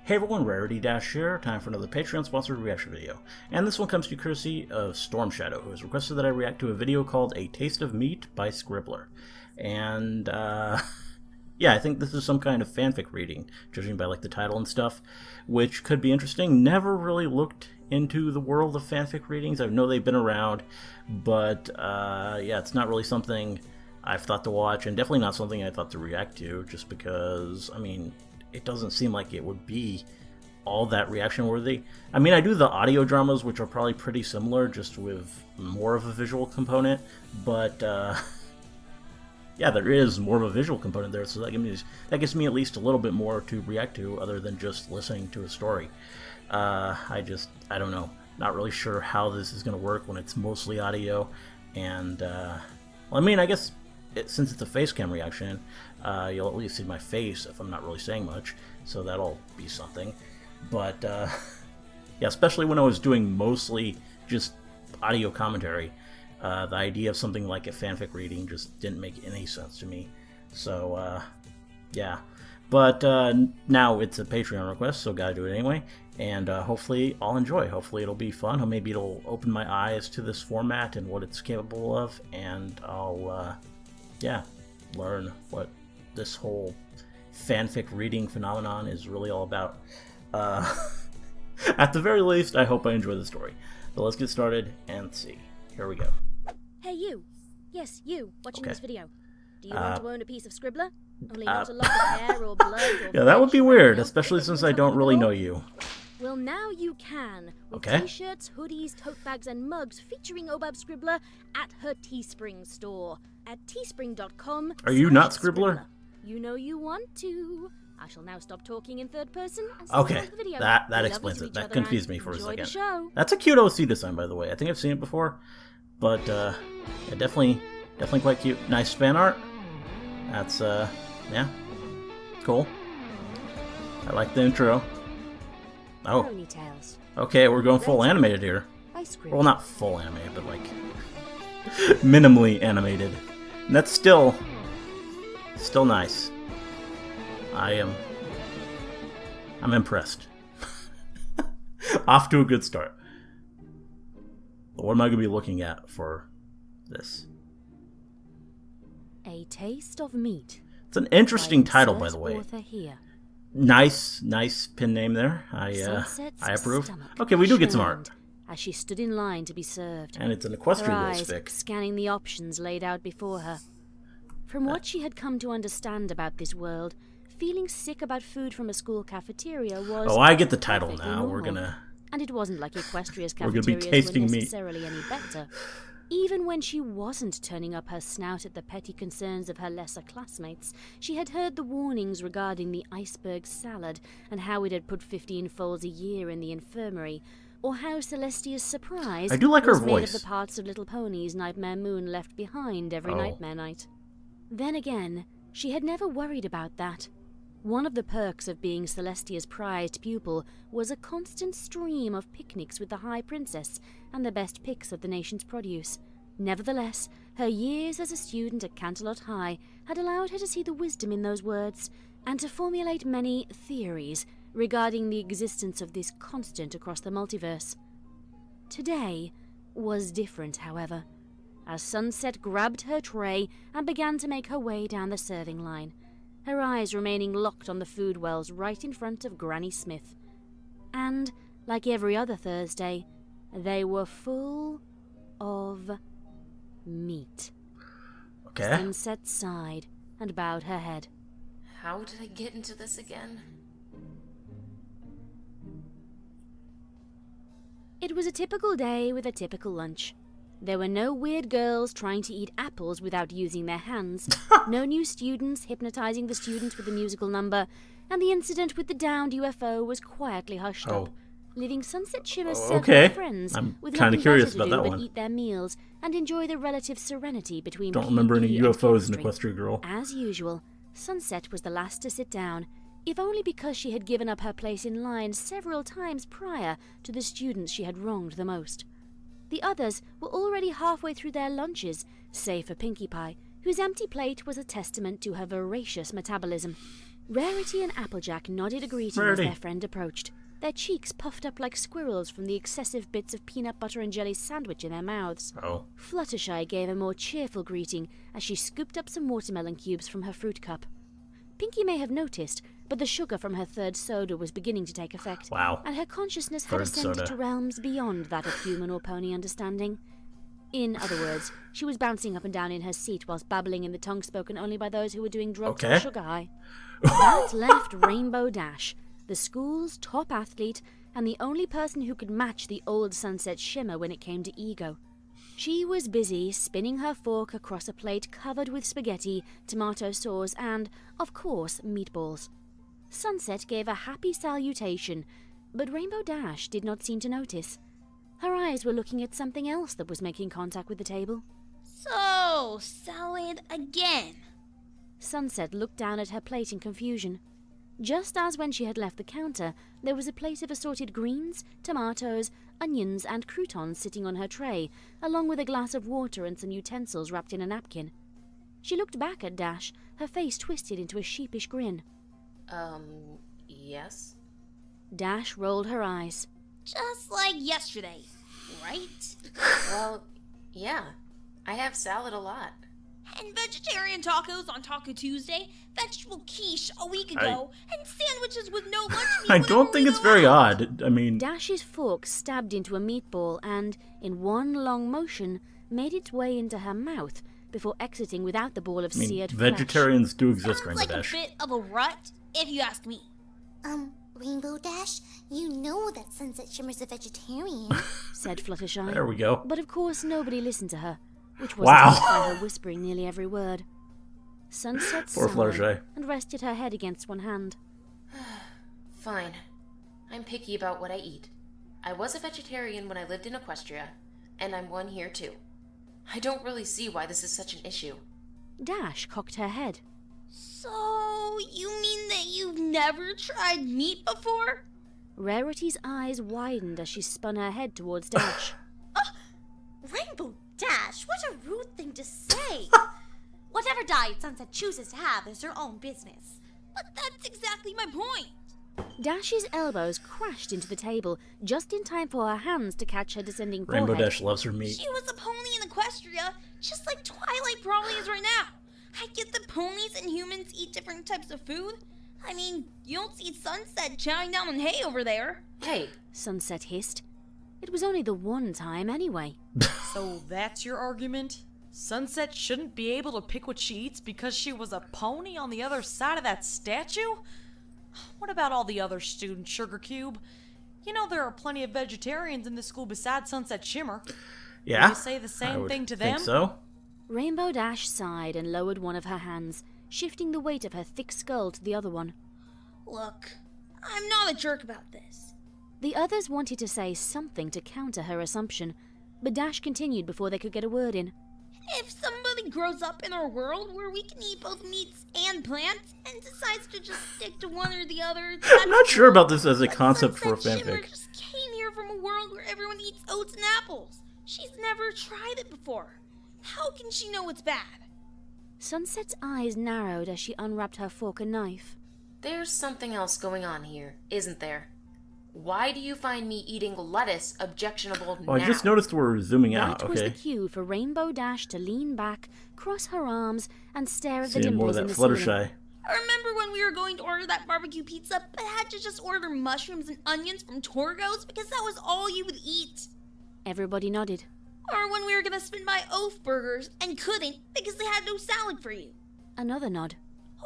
Hey everyone, Rarity Dash here, time for another Patreon-sponsored reaction video. And this one comes to you courtesy of Storm Shadow, who has requested that I react to a video called A Taste of Meat by Scribbler. And, yeah, I think this is some kind of fanfic reading, judging by, like, the title and stuff, which could be interesting. Never really looked into the world of fanfic readings. I know they've been around, but, yeah, it's not really something I've thought to watch, and definitely not something I thought to react to, just because, I mean, it doesn't seem like it would be all that reaction worthy. I mean, I do the audio dramas, which are probably pretty similar, just with more of a visual component, but yeah, there is more of a visual component there, so that gives me at least a little bit more to react to other than just listening to a story. I don't know, not really sure how this is going to work when it's mostly audio, and well, I mean, I guess since it's a face cam reaction, you'll at least see my face if I'm not really saying much, so that'll be something. But yeah, especially when I was doing mostly just audio commentary, the idea of something like a fanfic reading just didn't make any sense to me. So yeah, but now it's a Patreon request, so gotta do it anyway, and hopefully I'll enjoy. Hopefully it'll be fun, or maybe it'll open my eyes to this format and what it's capable of, and I'll yeah, learn what this whole fanfic reading phenomenon is really all about. At the very least, I hope I enjoy the story. So let's get started and see. Here we go. Hey you! Yes, you, watching this video. Do you want to own a piece of Scribbler? Only not a lot of hair or blood or yeah, that would be weird, especially since I don't really know you. Well, now you can, with t-shirts, hoodies, tote bags, and mugs featuring Obab Scribbler at her Teespring store at teespring.com. Are you not Scribbler? You know you want to. I shall now stop talking in third person and okay, the video. that explains it. That confused me for a second. The show. That's a cute OC design, by the way. I think I've seen it before, but yeah, definitely quite cute. Nice fan art. That's yeah, cool. I like the intro. Oh, okay, we're going full animated here. Well, not full animated, but like minimally animated. And that's still nice. I'm impressed. Off to a good start. What am I going to be looking at for this? A Taste of Meat. It's an interesting title, by the way. Nice pin name there. I approve. Okay, we do get some art. As she stood in line to be served, and it's an equestrian her eyes fic. Scanning the options laid out before her. From what she had come to understand about this world, feeling sick about food from a school cafeteria was... Oh, I get the title now. Normal. We're gonna... And it wasn't like Equestria's we're gonna cafeterias be tasting were meat. necessarily any better. Even when she wasn't turning up her snout at the petty concerns of her lesser classmates, she had heard the warnings regarding the iceberg salad and how it had put 15 foals a year in the infirmary, or how Celestia's surprise I do like her was made voice. of the parts of Little Pony's Nightmare Moon left behind every nightmare night. Then again, she had never worried about that. One of the perks of being Celestia's prized pupil was a constant stream of picnics with the High Princess and the best picks of the nation's produce. Nevertheless, her years as a student at Canterlot High had allowed her to see the wisdom in those words and to formulate many theories regarding the existence of this constant across the multiverse. Today was different, however, as Sunset grabbed her tray and began to make her way down the serving line, her eyes remaining locked on the food wells right in front of Granny Smith. And, like every other Thursday, they were full of meat. Okay. Sunset sighed and bowed her head. How did I get into this again? It was a typical day with a typical lunch. There were no weird girls trying to eat apples without using their hands, no new students hypnotizing the students with a musical number, and the incident with the downed UFO was quietly hushed up, leaving Sunset Shimmer's circle of friends with nothing better to do but eat their meals and enjoy the relative serenity between Don't remember any UFOs in Equestria Girl. As usual, Sunset was the last to sit down, if only because she had given up her place in line several times prior to the students she had wronged the most. The others were already halfway through their lunches, save for Pinkie Pie, whose empty plate was a testament to her voracious metabolism. Rarity and Applejack nodded a greeting as their friend approached, their cheeks puffed up like squirrels from the excessive bits of peanut butter and jelly sandwich in their mouths. Fluttershy gave a more cheerful greeting as she scooped up some watermelon cubes from her fruit cup. Pinkie may have noticed, but the sugar from her third soda was beginning to take effect, and her consciousness had ascended to realms beyond that of human or pony understanding. In other words, she was bouncing up and down in her seat whilst babbling in the tongue spoken only by those who were doing drugs or sugar high. That left Rainbow Dash, the school's top athlete, and the only person who could match the old Sunset Shimmer when it came to ego. She was busy spinning her fork across a plate covered with spaghetti, tomato sauce, and, of course, meatballs. Sunset gave a happy salutation, but Rainbow Dash did not seem to notice. Her eyes were looking at something else that was making contact with the table. So, salad again. Sunset looked down at her plate in confusion. Just as when she had left the counter, there was a plate of assorted greens, tomatoes, onions, and croutons sitting on her tray, along with a glass of water and some utensils wrapped in a napkin. She looked back at Dash, her face twisted into a sheepish grin. Yes? Dash rolled her eyes. Just like yesterday, right? Well, yeah. I have salad a lot. And vegetarian tacos on Taco Tuesday, vegetable quiche a week ago, and sandwiches with no lunch meat. I don't think it's very odd. I mean... Dash's fork stabbed into a meatball and, in one long motion, made its way into her mouth before exiting without the ball of seared flesh. Vegetarians do exist, Rainbow Sounds like Dash. a bit of a rut, if you ask me. Rainbow Dash, you know that Sunset Shimmer's a vegetarian, said Fluttershy. There we go. But of course nobody listened to her, which was by her whispering nearly every word. Sunset sighed and rested her head against one hand. Fine. I'm picky about what I eat. I was a vegetarian when I lived in Equestria, and I'm one here too. I don't really see why this is such an issue. Dash cocked her head. So, you mean that you've never tried meat before? Rarity's eyes widened as she spun her head towards Dash. Rainbow Dash, what a rude thing to say! Whatever diet Sunset chooses to have is her own business. But that's exactly my point. Dash's elbows crashed into the table, just in time for her hands to catch her descending forehead. Rainbow Dash loves her meat. She was a pony in Equestria, just like Twilight probably is right now. I get that ponies and humans eat different types of food. I mean, you don't see Sunset chowing down on hay over there. Hey, Sunset hissed. It was only the one time anyway. So that's your argument? Sunset shouldn't be able to pick what she eats because she was a pony on the other side of that statue? What about all the other students, Sugar Cube? You know there are plenty of vegetarians in this school besides Sunset Shimmer. Yeah, Will you say the same thing to them? I think so. Rainbow Dash sighed and lowered one of her hands, shifting the weight of her thick skull to the other one. Look, I'm not a jerk about this. The others wanted to say something to counter her assumption, but Dash continued before they could get a word in. If somebody grows up in our world where we can eat both meats and plants and decides to just stick to one or the other, I'm not sure about this as a concept for a Sunset Shimmer fanfic. just came here from a world where everyone eats oats and apples. She's never tried it before. How can she know it's bad? Sunset's eyes narrowed as she unwrapped her fork and knife. there's something else going on here, isn't there? Why do you find me eating lettuce objectionable now? I just noticed we're zooming out, That was the cue for Rainbow Dash to lean back, cross her arms, and stare at the Seeing more dimples of in that the ceiling. Fluttershy. I remember when we were going to order that barbecue pizza, but had to just order mushrooms and onions from Torgo's because that was all you would eat. Everybody nodded. Or when we were going to spin by Oaf Burgers and couldn't because they had no salad for you. Another nod.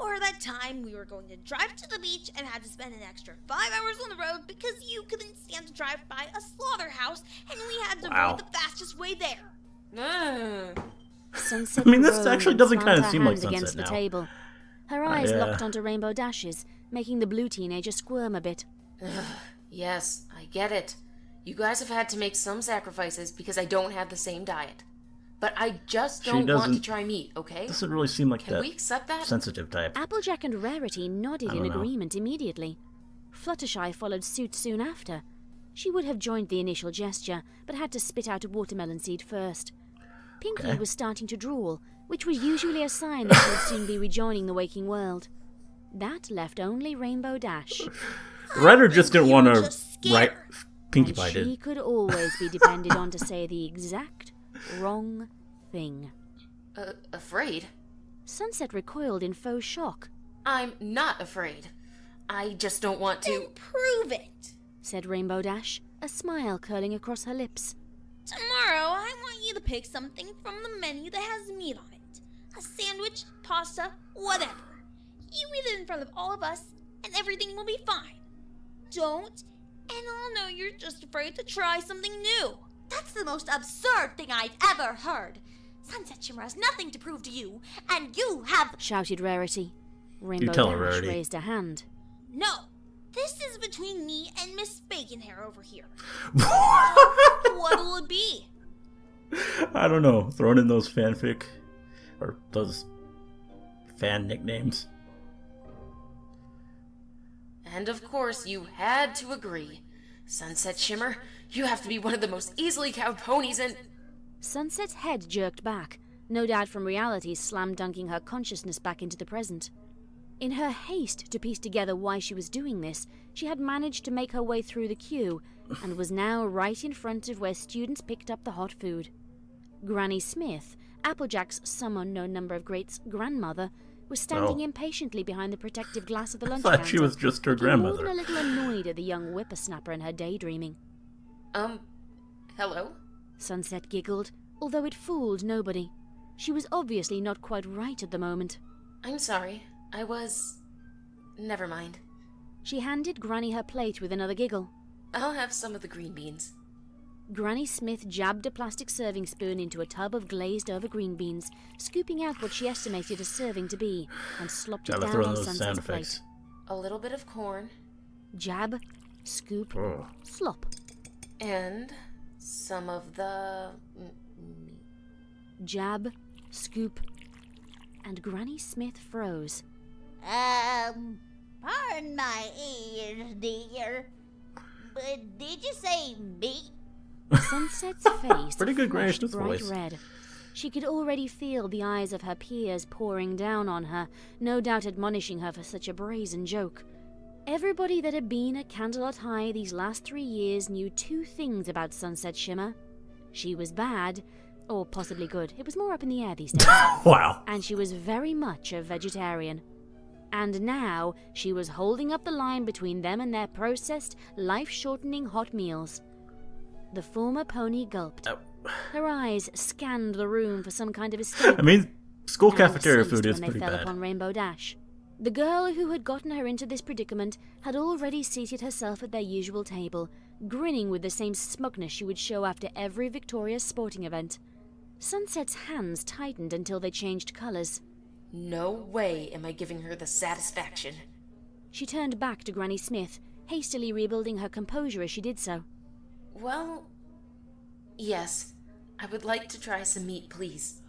Or that time we were going to drive to the beach and had to spend an extra 5 hours on the road because you couldn't stand to drive by a slaughterhouse and we had to avoid the fastest way there. Sunset I mean, this groaned actually and doesn't slammed kind of her seem like hand against Sunset the now. table. Her eyes yeah. locked onto Rainbow Dash's, making the blue teenager squirm a bit. Yes, I get it. You guys have had to make some sacrifices because I don't have the same diet. But I just don't want to try meat, okay? Doesn't really seem like Can that we accept that? sensitive type. Applejack and Rarity nodded in know. agreement immediately. Fluttershy followed suit soon after. She would have joined the initial gesture, but had to spit out a watermelon seed first. Pinkie Okay. was starting to drool, which was usually a sign that she would soon be rejoining the waking world. That left only Rainbow Dash. The writer just didn't want to write Pinkie Pie And did. she could always be depended on to say the exact wrong thing. Afraid? Sunset recoiled in faux shock. I'm not afraid. I just don't want to... Then prove it! Said Rainbow Dash, a smile curling across her lips. Tomorrow, I want you to pick something from the menu that has meat on it. A sandwich, pasta, whatever. You eat it in front of all of us, and everything will be fine. Don't, and I'll know you're just afraid to try something new. That's the most absurd thing I've ever heard. Sunset Shimmer has nothing to prove to you, and you have... Shouted Rarity. Rainbow tell her, Dash Rarity. raised a hand. No, this is between me and Miss Baconhair over here. What'll it be? I don't know. Throwing in those fanfic or those fan nicknames. And of course, you had to agree. Sunset Shimmer, you have to be one of the most easily cowed ponies in... Sunset's head jerked back, no doubt from reality slam dunking her consciousness back into the present. In her haste to piece together why she was doing this, she had managed to make her way through the queue, and was now right in front of where students picked up the hot food. Granny Smith, Applejack's some unknown number of greats' grandmother, was standing impatiently behind the protective glass of the lunch thought counter. she was just her looking grandmother. more than a little annoyed at the young whippersnapper in her daydreaming. Hello? Sunset giggled, although it fooled nobody. She was obviously not quite right at the moment. I'm sorry. I was... Never mind. She handed Granny her plate with another giggle. I'll have some of the green beans. Granny Smith jabbed a plastic serving spoon into a tub of glazed-over green beans, scooping out what she estimated a serving to be, and slopped it Gotta down throw on those Sunset's sound plate. effects. A little bit of corn. Jab, scoop, Oh. slop. And some of the... Jab, scoop, and Granny Smith froze. Pardon my ears, dear. But did you say meat? Sunset's face Pretty good Granny flushed Smith bright voice. red. She could already feel the eyes of her peers pouring down on her, no doubt admonishing her for such a brazen joke. Everybody that had been at Candlelight High these last 3 years knew two things about Sunset Shimmer. She was bad, or possibly good. It was more up in the air these days. Wow. And she was very much a vegetarian. And now she was holding up the line between them and their processed, life-shortening hot meals. The former pony gulped. Her eyes scanned the room for some kind of escape. I mean, school and cafeteria ceased food is when pretty they fell bad. upon Rainbow Dash. The girl who had gotten her into this predicament had already seated herself at their usual table, grinning with the same smugness she would show after every victorious sporting event. Sunset's hands tightened until they changed colors. No way am I giving her the satisfaction. She turned back to Granny Smith, hastily rebuilding her composure as she did so. Well, yes. I would like to try some meat, please.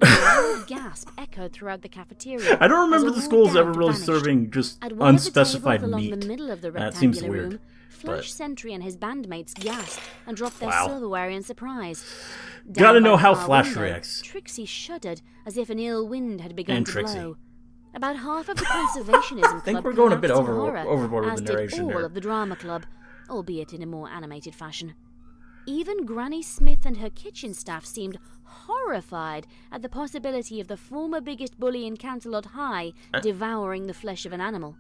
A loud gasp echoed throughout the cafeteria. I don't remember as the all schools doubt ever really vanished. serving just At one of the unspecified tables along meat. the middle of the That seems rectangular weird. room, Flush Sentry and his bandmates gasped and dropped their Wow. silverware in surprise. Gotta Down know by how the far Flash window, reacts. Trixie shuddered as if an ill wind had begun And to Trixie. blow. About half of the conservationism I think club we're going a bit collapsed in overboard horror, with as the did narration all here. of the drama club, albeit in a more animated fashion. Even Granny Smith and her kitchen staff seemed horrified at the possibility of the former biggest bully in Canterlot High devouring the flesh of an animal.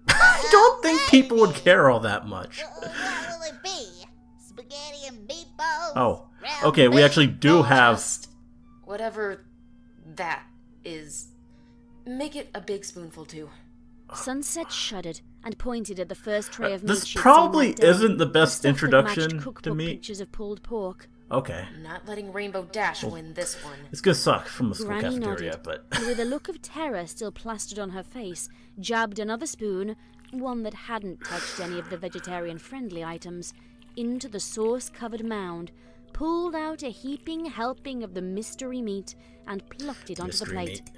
I don't think people would care all that much. What will it be? Spaghetti and meatballs? Oh, Round okay, we beef? actually do have... Just whatever that is. Make it a big spoonful, too. Sunset shuddered and pointed at the first tray of meat This she'd probably seen that day, isn't the best stuff that introduction matched to cookbook meat. pictures of pulled pork. Okay. I'm not letting Rainbow Dash win this one. It's gonna suck from a school Granny cafeteria, nodded, but... and with a look of terror still plastered on her face, jabbed another spoon, one that hadn't touched any of the vegetarian-friendly items, into the sauce-covered mound, pulled out a heaping helping of the mystery meat, and plucked it onto the Mystery plate. meat.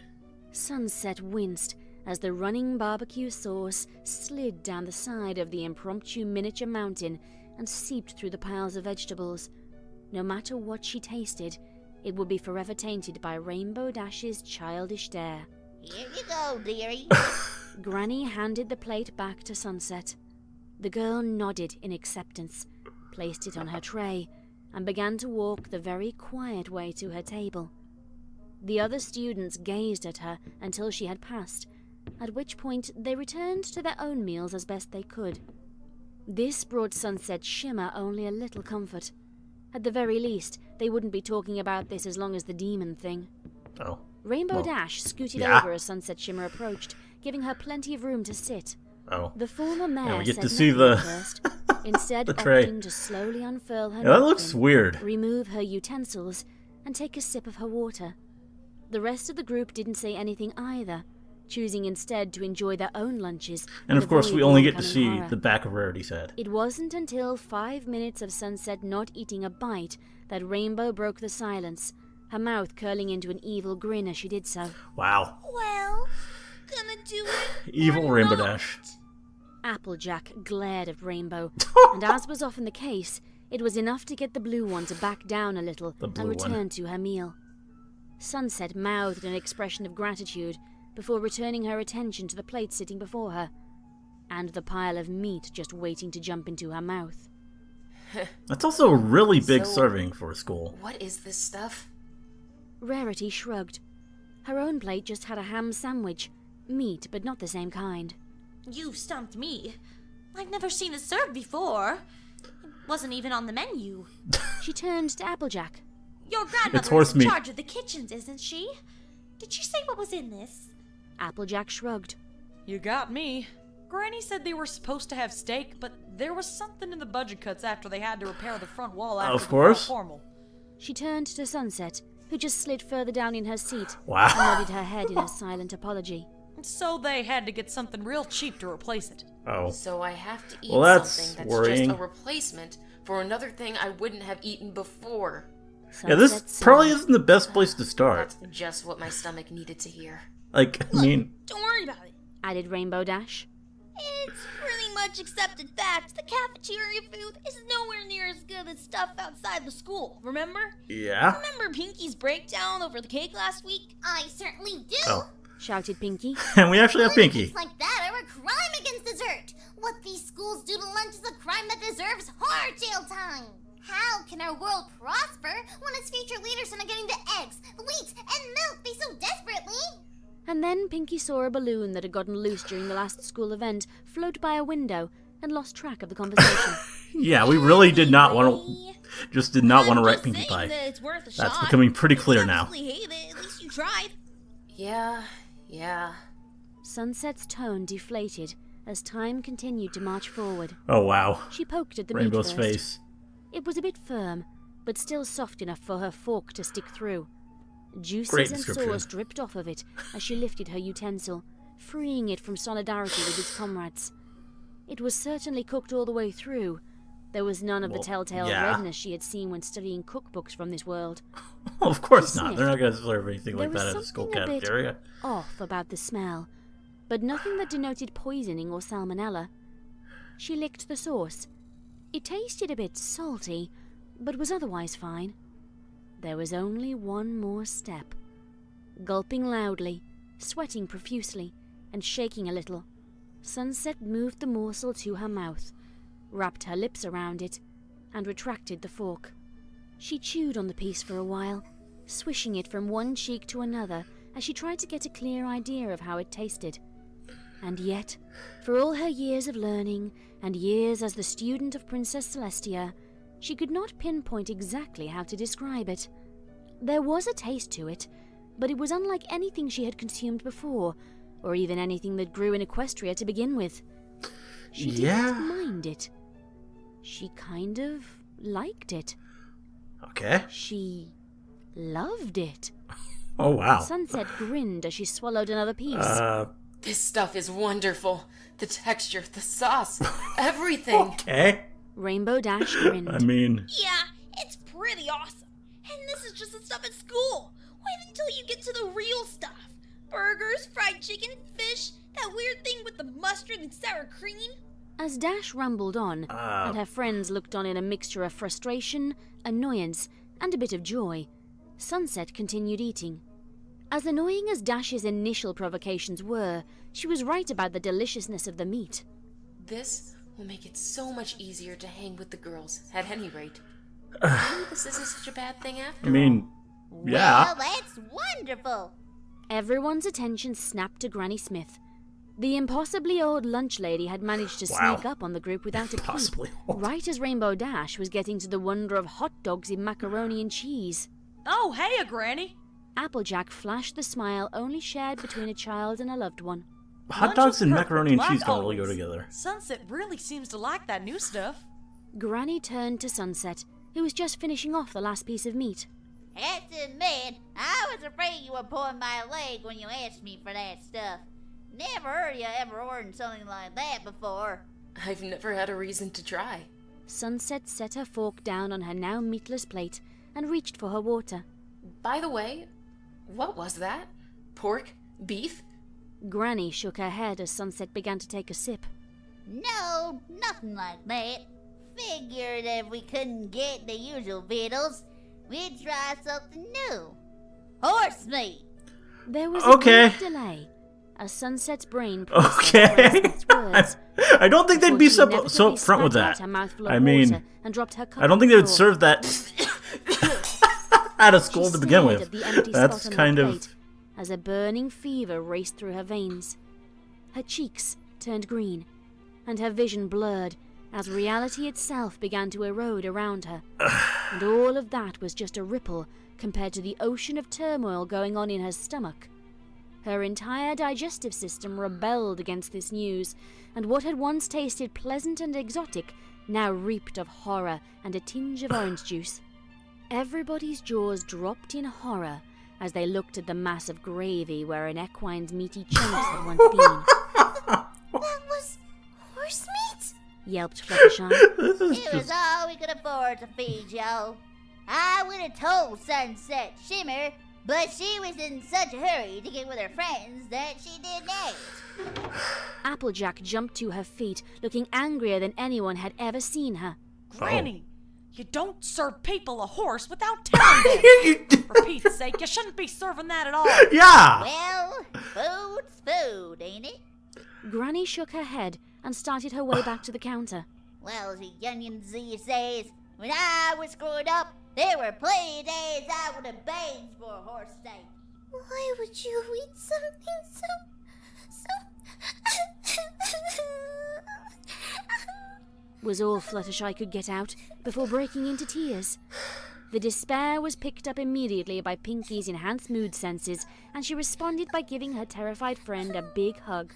Sunset winced as the running barbecue sauce slid down the side of the impromptu miniature mountain and seeped through the piles of vegetables. No matter what she tasted, it would be forever tainted by Rainbow Dash's childish stare. Here you go, dearie. Granny handed the plate back to Sunset. The girl nodded in acceptance, placed it on her tray, and began to walk the very quiet way to her table. The other students gazed at her until she had passed, at which point they returned to their own meals as best they could. This brought Sunset Shimmer only a little comfort. At the very least, they wouldn't be talking about this as long as the demon thing. Oh. Rainbow Dash scooted over as Sunset Shimmer approached, giving her plenty of room to sit. Oh. The former mayor we get said to see nothing at first, instead the tray. opting to slowly unfurl her That looks napkin, weird. remove her utensils, and take a sip of her water. The rest of the group didn't say anything either, choosing instead to enjoy their own lunches. And of course, avoid we the only get to oncoming see horror. the back of Rarity's head. It wasn't until 5 minutes of Sunset not eating a bite that Rainbow broke the silence, her mouth curling into an evil grin as she did so. Wow. Well, gonna do it. Evil or Rainbow not. Dash. Applejack glared at Rainbow, and as was often the case, it was enough to get the blue one to back down a little The blue and return one. to her meal. Sunset mouthed an expression of gratitude before returning her attention to the plate sitting before her, and the pile of meat just waiting to jump into her mouth. That's also a really big So- serving for a school. What is this stuff? Rarity shrugged. Her own plate just had a ham sandwich, meat but not the same kind. You've stumped me. I've never seen it served before. It wasn't even on the menu. She turned to Applejack. Your It's grandmother horse is in meat. charge of the kitchens, isn't she? Did she say what was in this? Applejack shrugged. You got me. Granny said they were supposed to have steak, but there was something in the budget cuts after they had to repair the front wall after Of the course. formal. She turned to Sunset, who just slid further down in her seat Wow. and nodded her head in a silent apology. So they had to get something real cheap to replace it. Oh. So I have to eat Well, that's something that's worrying. just a replacement for another thing I wouldn't have eaten before. Yeah, this Sunset probably sighed. isn't the best place to start. That's just what my stomach needed to hear. Like, I mean, Don't worry about it. Added Rainbow Dash. It's pretty much accepted fact. The cafeteria food is nowhere near as good as stuff outside the school, remember? yeah. Remember Pinky's breakdown over the cake last week? I certainly do. Oh. Shouted Pinky. And we actually have Pinky. Things like that are a crime against dessert. What these schools do to lunch is a crime that deserves horror jail time. How can our world prosper when its future leaders are not getting the eggs, wheat, and milk they so desperately? And then Pinky saw a balloon that had gotten loose during the last school event float by a window and lost track of the conversation. Yeah, we really did not want to, Anyway, just did not I'm want to write just Pinkie saying Pie. that it's worth a That's shot. becoming pretty clear You now. obviously hate it. At least you tried. Yeah. Sunset's tone deflated as time continued to march forward. Oh, wow. She poked at the Rainbow's meat first. face. It was a bit firm, but still soft enough for her fork to stick through. Juices Great and description. sauce dripped off of it as she lifted her utensil, freeing it from solidarity with its comrades. It was certainly cooked all the way through. There was none of the Well, telltale yeah. redness she had seen when studying cookbooks from this world. Of course She not. They're not going to serve anything There like was that at a school something a bit cafeteria. off about the smell, but nothing that denoted poisoning or salmonella. She licked the sauce. It tasted a bit salty, but was otherwise fine. There was only one more step. Gulping loudly, sweating profusely, and shaking a little, Sunset moved the morsel to her mouth, wrapped her lips around it, and retracted the fork. She chewed on the piece for a while, swishing it from one cheek to another as she tried to get a clear idea of how it tasted. And yet, for all her years of learning and years as the student of Princess Celestia, she could not pinpoint exactly how to describe it. There was a taste to it, but it was unlike anything she had consumed before, or even anything that grew in Equestria to begin with. She Yeah. didn't mind it. She kind of liked it. Okay. She loved it. Oh, wow. Sunset grinned as she swallowed another piece. This stuff is wonderful. The texture, the sauce, everything. Okay. Rainbow Dash grinned. I mean, Yeah, it's pretty awesome. And this is just the stuff at school. Wait until you get to the real stuff. Burgers, fried chicken, fish, that weird thing with the mustard and sour cream. As Dash rambled on, and her friends looked on in a mixture of frustration, annoyance, and a bit of joy, Sunset continued eating. As annoying as Dash's initial provocations were, she was right about the deliciousness of the meat. This will make it so much easier to hang with the girls, at any rate. Maybe this isn't such a bad thing after all. Yeah. Well, that's wonderful. Everyone's attention snapped to Granny Smith. The impossibly old lunch lady had managed to sneak up on the group without a peep, right as Rainbow Dash was getting to the wonder of hot dogs in macaroni and cheese. Oh, hey, Granny. Applejack flashed the smile only shared between a child and a loved one. Hot dogs and macaroni and cheese don't really go together. Sunset really seems to like that new stuff. Granny turned to Sunset, who was just finishing off the last piece of meat. Have to admit, I was afraid you were pulling my leg when you asked me for that stuff. Never heard you ever ordered something like that before. I've never had a reason to try. Sunset set her fork down on her now meatless plate and reached for her water. By the way, what was that? Pork? Beef? Granny shook her head as Sunset began to take a sip. No, nothing like that. Figured if we couldn't get the usual victuals, we'd try something new. Horse meat! There was a brief delay as Sunset's brain words. I don't think they'd be so upfront with that. I mean, I don't think they would serve that out of school to begin with. That's kind of... as a burning fever raced through her veins. Her cheeks turned green, and her vision blurred as reality itself began to erode around her. And all of that was just a ripple compared to the ocean of turmoil going on in her stomach. Her entire digestive system rebelled against this news, and what had once tasted pleasant and exotic now reeked of horror and a tinge of orange juice. Everybody's jaws dropped in horror as they looked at the mass of gravy where an equine's meaty chunks had once been. That was horse meat? Yelped Fluttershy. It was all we could afford to feed y'all. I would have told Sunset Shimmer, but she was in such a hurry to get with her friends that she did that. Applejack jumped to her feet, looking angrier than anyone had ever seen her. Granny, you don't serve people a horse without telling them. For Pete's sake, you shouldn't be serving that at all. Yeah! Well, food's food, ain't it? Granny shook her head and started her way back to the counter. Well, the youngins these days, when I was growing up, there were plenty of days I would have begged for a horse steak. Why would you eat something so... was all Fluttershy could get out before breaking into tears. The despair was picked up immediately by Pinky's enhanced mood senses, and she responded by giving her terrified friend a big hug.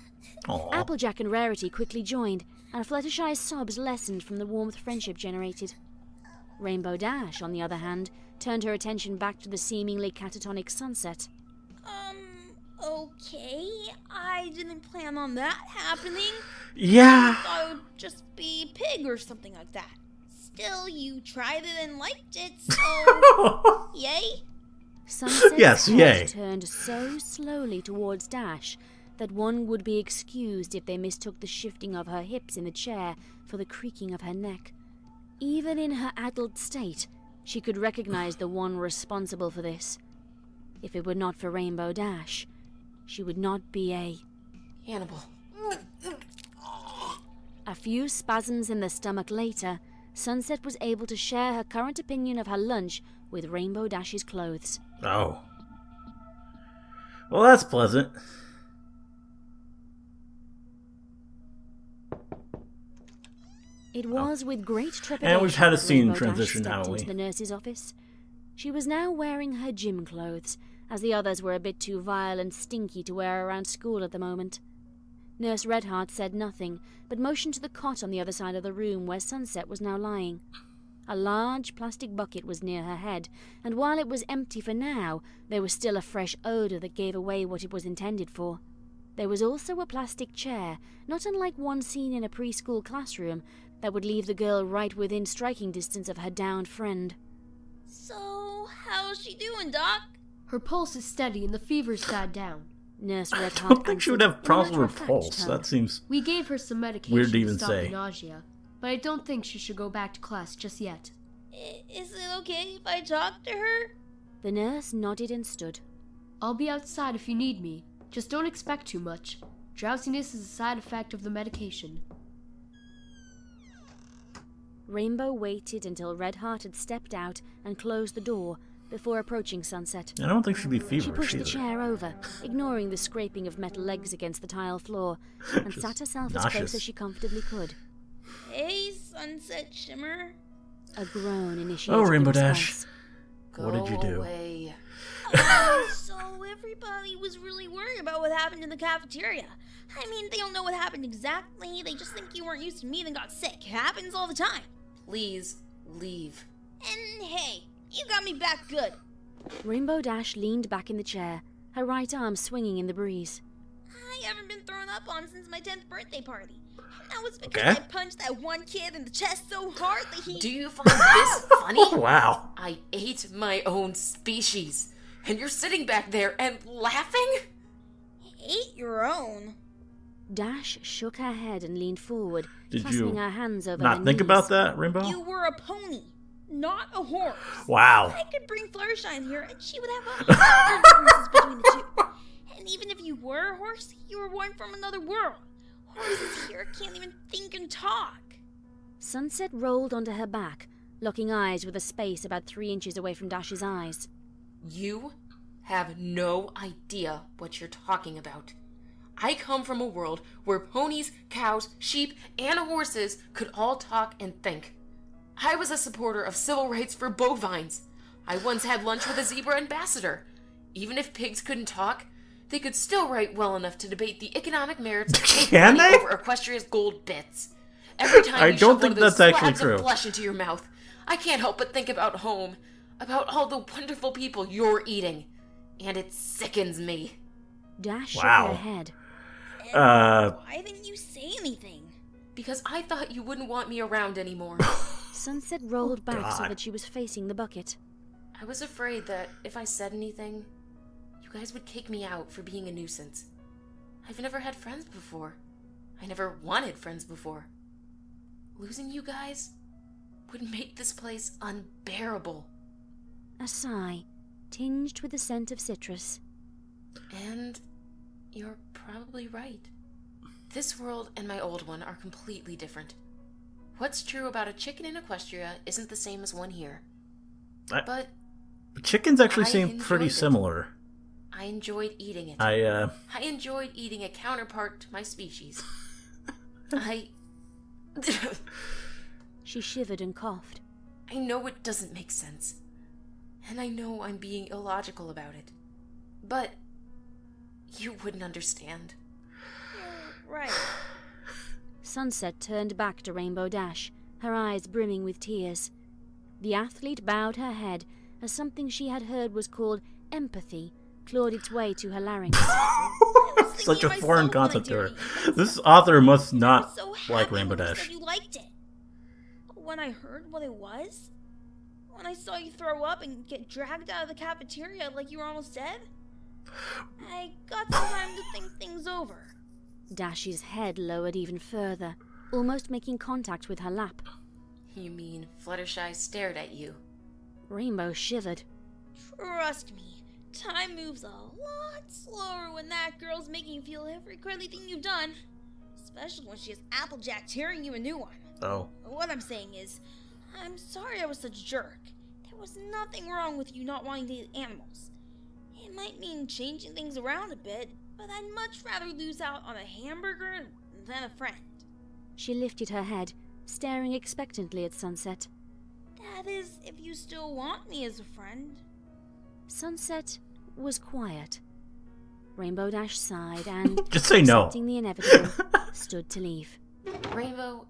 Aww. Applejack and Rarity quickly joined, and Fluttershy's sobs lessened from the warmth friendship generated. Rainbow Dash, on the other hand, turned her attention back to the seemingly catatonic Sunset. Okay. I didn't plan on that happening. Yeah. I thought it would just be pig or something like that. Still, you tried it and liked it, so... yay? Sunset's head turned so slowly towards Dash that one would be excused if they mistook the shifting of her hips in the chair for the creaking of her neck. Even in her addled state, she could recognize the one responsible for this. If it were not for Rainbow Dash, she would not be a... Hannibal. A few spasms in the stomach later, Sunset was able to share her current opinion of her lunch with Rainbow Dash's clothes. Oh. Well, that's pleasant. It was with great trepidation and we've had a scene Rainbow transition, Dash haven't stepped we? into the nurse's office. She was now wearing her gym clothes, as the others were a bit too vile and stinky to wear around school at the moment. Nurse Redheart said nothing, but motioned to the cot on the other side of the room where Sunset was now lying. A large plastic bucket was near her head, and while it was empty for now, there was still a fresh odour that gave away what it was intended for. There was also a plastic chair, not unlike one seen in a preschool classroom, that would leave the girl right within striking distance of her downed friend. So, how's she doing, Doc? Her pulse is steady and the fever's died down. Nurse Redheart I don't think she would have problems with her pulse. That seems We gave her some medication weird to even stop say. the nausea, but I don't think she should go back to class just yet. Is it okay if I talk to her? The nurse nodded and stood. I'll be outside if you need me. Just don't expect too much. Drowsiness is a side effect of the medication. Rainbow waited until Redheart had stepped out and closed the door before approaching Sunset. I don't think she'd be She feverish pushed either. the chair over, ignoring the scraping of metal legs against the tile floor, and Just sat herself as nauseous. close as she comfortably could. Hey, Sunset Shimmer. A groan initiated Oh, Rainbow the Dash. response. What did you do? Away. So everybody was really worried about what happened in the cafeteria. I mean, they don't know what happened exactly. They just think you weren't used to meat and got sick. It happens all the time. Please leave. And hey, you got me back good. Rainbow Dash leaned back in the chair, her right arm swinging in the breeze. I haven't been thrown up on since my 10th birthday party. And that was because Okay. I punched that one kid in the chest so hard that he... Do you find this funny? Wow. I ate my own species, and you're sitting back there and laughing? ate your own? Dash shook her head and leaned forward, Did clasping you her hands over her not think knees. about that, Rainbow? You were a pony, not a horse. Wow. I could bring Fluttershy here and she would have 100 differences between the two. And even if you were a horse, you were one from another world. Horses here can't even think and talk. Sunset rolled onto her back, locking eyes with a space about 3 inches away from Dash's eyes. You have no idea what you're talking about. I come from a world where ponies, cows, sheep, and horses could all talk and think. I was a supporter of civil rights for bovines. I once had lunch with a zebra ambassador. Even if pigs couldn't talk, they could still write well enough to debate the economic merits of taking Can money they? over Equestria's gold bits. Every time I you don't shove one think of those that's actually slabs of true. flesh into your mouth, I can't help but think about home, about all the wonderful people you're eating, and it sickens me. Dash Wow. shook her head. Why didn't you say anything? Because I thought you wouldn't want me around anymore. Sunset rolled back so God. that she was facing the bucket. I was afraid that if I said anything, you guys would kick me out for being a nuisance. I've never had friends before. I never wanted friends before. Losing you guys would make this place unbearable. A sigh, tinged with the scent of citrus. And you're probably right. This world and my old one are completely different. What's true about a chicken in Equestria isn't the same as one here. But Chickens actually I seem pretty enjoyed it. similar. I enjoyed eating it. I enjoyed eating a counterpart to my species. She shivered and coughed. I know it doesn't make sense. And I know I'm being illogical about it. But you wouldn't understand. You're right. Sunset turned back to Rainbow Dash, her eyes brimming with tears. The athlete bowed her head as something she had heard was called empathy clawed its way to her larynx. such a Thinking foreign myself when I concept to her. did it. This author must I not was so like happy Rainbow when you Dash. said you liked it. When I heard what it was, when I saw you throw up and get dragged out of the cafeteria like you were almost dead, I got some time to think things over. Dash's head lowered even further, almost making contact with her lap. You mean Fluttershy stared at you? Rainbow shivered. Trust me, time moves a lot slower when that girl's making you feel every cruddy thing you've done. Especially when she has Applejack tearing you a new one. Oh. What I'm saying is, I'm sorry I was such a jerk. There was nothing wrong with you not wanting to eat animals. It might mean changing things around a bit, but I'd much rather lose out on a hamburger than a friend. She lifted her head, staring expectantly at Sunset. That is, if you still want me as a friend. Sunset was quiet. Rainbow Dash sighed and, Just say no. accepting the inevitable, stood to leave. Rainbow,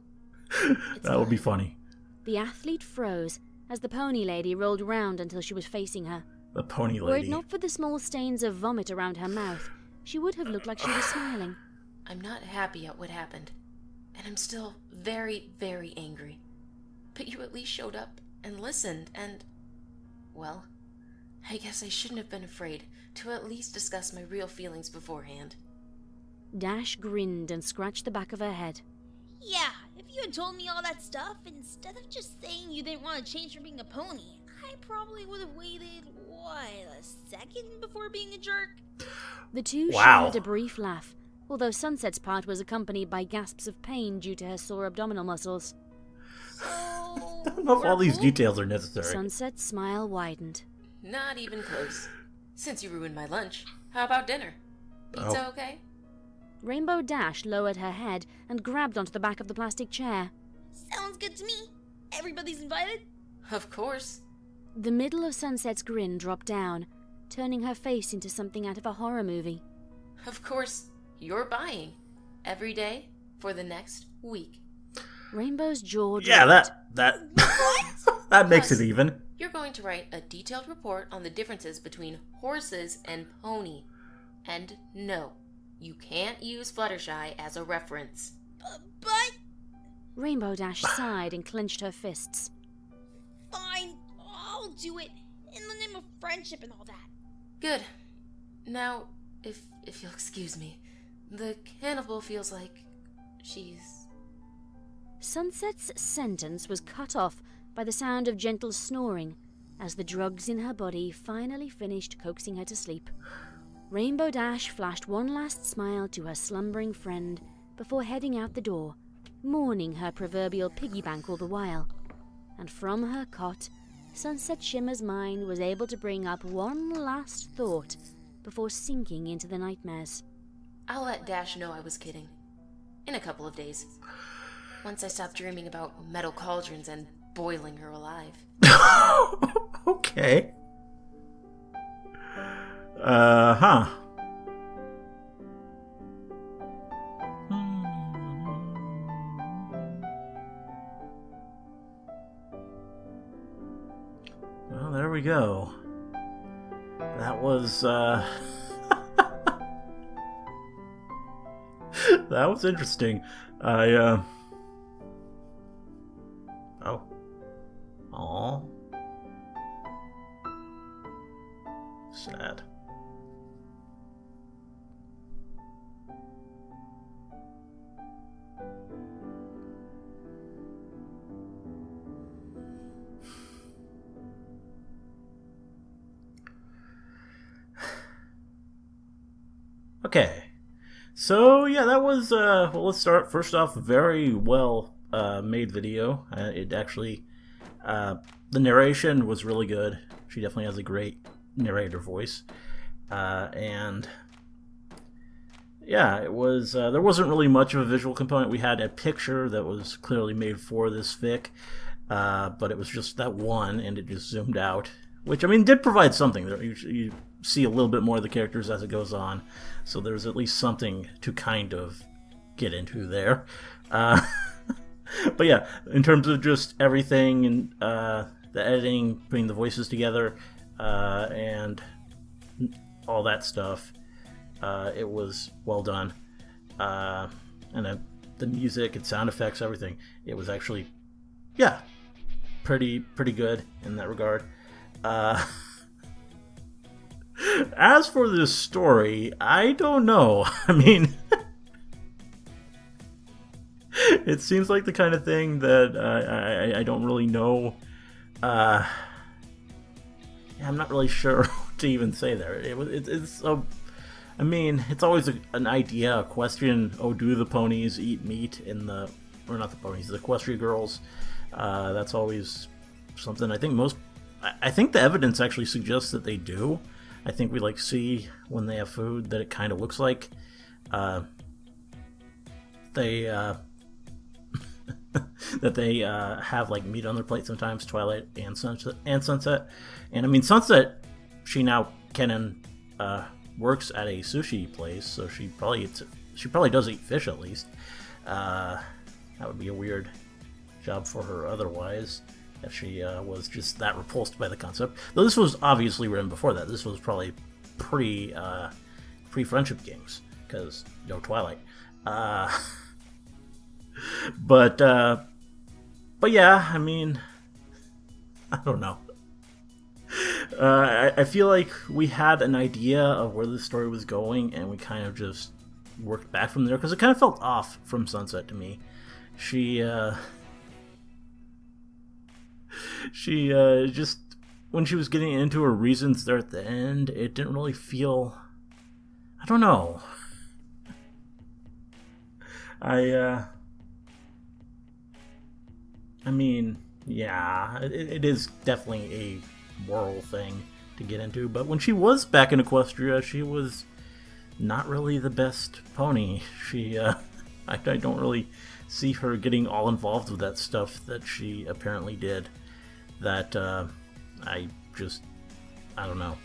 That would be funny. The athlete froze as the pony lady rolled round until she was facing her. The pony Were it lady. not for the small stains of vomit around her mouth, she would have looked like she was smiling. I'm not happy at what happened. And I'm still very, very angry. But you at least showed up and listened and... well, I guess I shouldn't have been afraid to at least discuss my real feelings beforehand. Dash grinned and scratched the back of her head. Yeah, if you had told me all that stuff, instead of just saying you didn't want to change from being a pony, I I probably would have waited, a second before being a jerk? The two Wow. shared a brief laugh, although Sunset's part was accompanied by gasps of pain due to her sore abdominal muscles. So, I don't know if all these details are necessary. Sunset's smile widened. Not even close. Since you ruined my lunch, how about dinner? Pizza okay? Rainbow Dash lowered her head and grabbed onto the back of the plastic chair. Sounds good to me. Everybody's invited? Of course. The middle of Sunset's grin dropped down, turning her face into something out of a horror movie. Of course, you're buying. Every day for the next week. Rainbow's jaw dropped. Yeah, that that makes it even. You're going to write a detailed report on the differences between horses and pony. And no, you can't use Fluttershy as a reference. But... Rainbow Dash sighed and clenched her fists. Fine, I'll do it. In the name of friendship and all that. Good. Now, if you'll excuse me, the cannibal feels like she's... Sunset's sentence was cut off by the sound of gentle snoring as the drugs in her body finally finished coaxing her to sleep. Rainbow Dash flashed one last smile to her slumbering friend before heading out the door, mourning her proverbial piggy bank all the while. And from her cot, Sunset Shimmer's mind was able to bring up one last thought before sinking into the nightmares. I'll let Dash know I was kidding. In a couple of days. Once I stop dreaming about metal cauldrons and boiling her alive. Okay. Huh. Well, there we go. That was, that was interesting. Oh. Aw. Sad. Okay, so yeah, that was, well, let's start first off, very well made video. It actually, the narration was really good. She definitely has a great narrator voice. And yeah, it was, there wasn't really much of a visual component. We had a picture that was clearly made for this fic, but it was just that one, and it just zoomed out, which, I mean, did provide something. You see a little bit more of the characters as it goes on, so there's at least something to kind of get into there. But yeah, in terms of just everything and the editing, putting the voices together, and all that stuff, it was well done. And the music and sound effects, everything, it was actually, yeah, pretty good in that regard. As for this story, I don't know. I mean, it seems like the kind of thing that I don't really know. I'm not really sure what to even say there. It's I mean, it's always an idea, a question. Oh, do the ponies eat meat in the, or not the ponies, the Equestria girls? That's always something. I think the evidence actually suggests that they do. I think we see when they have food that it kind of looks like they that they have meat on their plate sometimes. Twilight and Sunset, and I mean Sunset, she now works at a sushi place, so she probably does eat fish at least. That would be a weird job for her otherwise, if she was just that repulsed by the concept. Though this was obviously written before that. This was probably pre-Friendship Games, because no Twilight. But yeah, I mean, I don't know. I feel like we had an idea of where the story was going, and we kind of just worked back from there, because it kind of felt off from Sunset to me. She just when she was getting into her reasons there at the end, it didn't really feel... I don't know. I mean, yeah, it is definitely a moral thing to get into, but when she was back in Equestria, she was not really the best pony. She, I don't really see her getting all involved with that stuff that she apparently did. That, I don't know.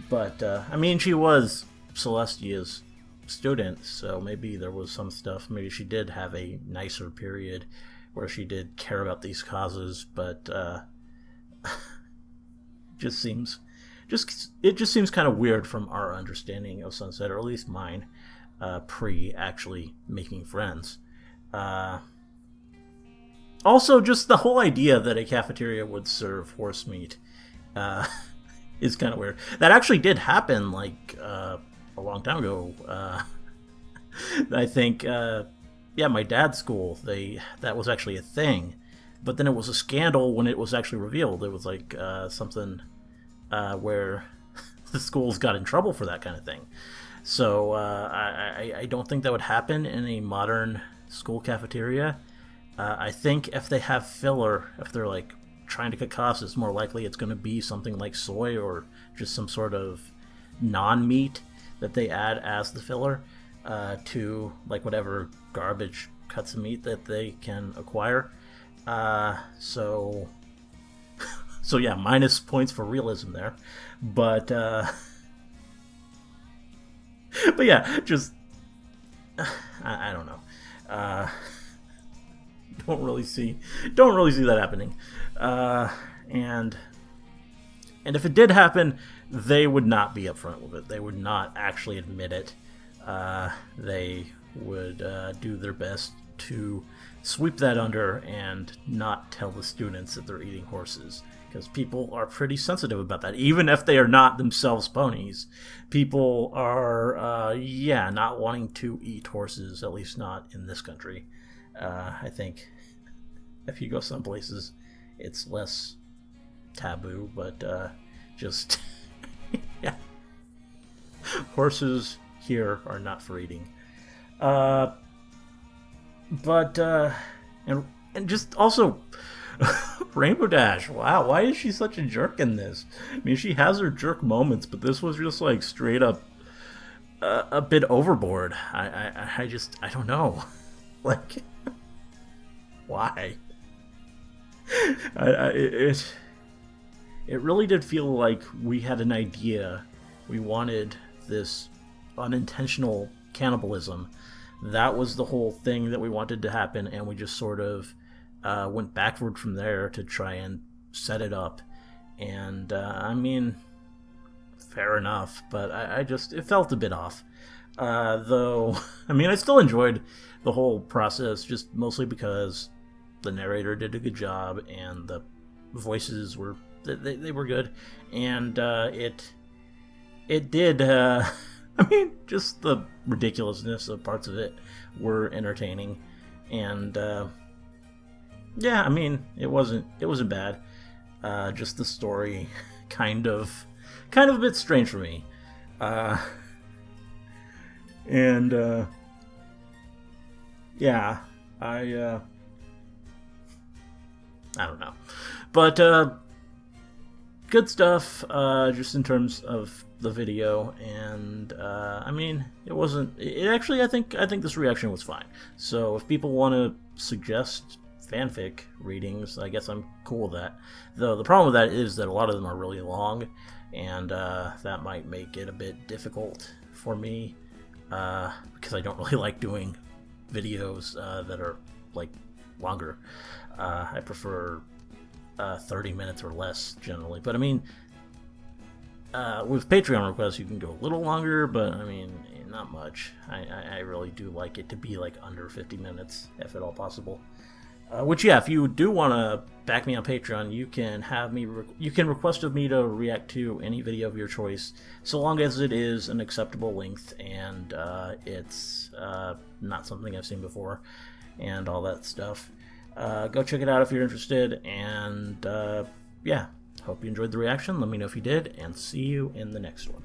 But, I mean, she was Celestia's student, so maybe there was some stuff. Maybe she did have a nicer period where she did care about these causes, but, it just seems kind of weird from our understanding of Sunset, or at least mine, pre actually making friends. Also, just the whole idea that a cafeteria would serve horse meat is kind of weird. That actually did happen, like, a long time ago. I think, my dad's school, that was actually a thing. But then it was a scandal when it was actually revealed. It was like something where the schools got in trouble for that kind of thing. So I don't think that would happen in a modern school cafeteria. I think if they have filler, if they're like trying to cut costs, it's more likely it's going to be something like soy or just some sort of non-meat that they add as the filler to like whatever garbage cuts of meat that they can acquire. So yeah, minus points for realism there, but yeah, just I don't know. Don't really see that happening. And if it did happen, they would not be upfront with it. They would not actually admit it. They would do their best to sweep that under and not tell the students that they're eating horses, because people are pretty sensitive about that. Even if they are not themselves ponies, people are not wanting to eat horses, at least not in this country. I think if you go some places, it's less taboo, but just yeah, horses here are not for eating. But and just also Rainbow Dash. Wow, why is she such a jerk in this? I mean, she has her jerk moments, but this was just like straight up a bit overboard. I don't know, like. Why? It really did feel like we had an idea. We wanted this unintentional cannibalism. That was the whole thing that we wanted to happen, and we just sort of went backward from there to try and set it up. And I mean, fair enough, but it felt a bit off. Though, I mean, I still enjoyed the whole process, just mostly because the narrator did a good job and the voices were they were good, and it did I mean, just the ridiculousness of parts of it were entertaining, and yeah, I mean, it wasn't bad. Just the story kind of a bit strange for me, and yeah, I don't know, but good stuff, just in terms of the video, and I mean, it actually, I think this reaction was fine. So if people want to suggest fanfic readings, I guess I'm cool with that. Though the problem with that is that a lot of them are really long, and that might make it a bit difficult for me, because I don't really like doing videos that are like longer. I prefer 30 minutes or less generally, but I mean, with Patreon requests you can go a little longer, but I mean, not much. I really do like it to be like under 50 minutes if at all possible. Which, yeah, if you do want to back me on Patreon, you can request of me to react to any video of your choice, so long as it is an acceptable length and it's not something I've seen before and all that stuff. Go check it out if you're interested, and yeah, Hope you enjoyed the reaction. Let me know if you did, and see you in the next one.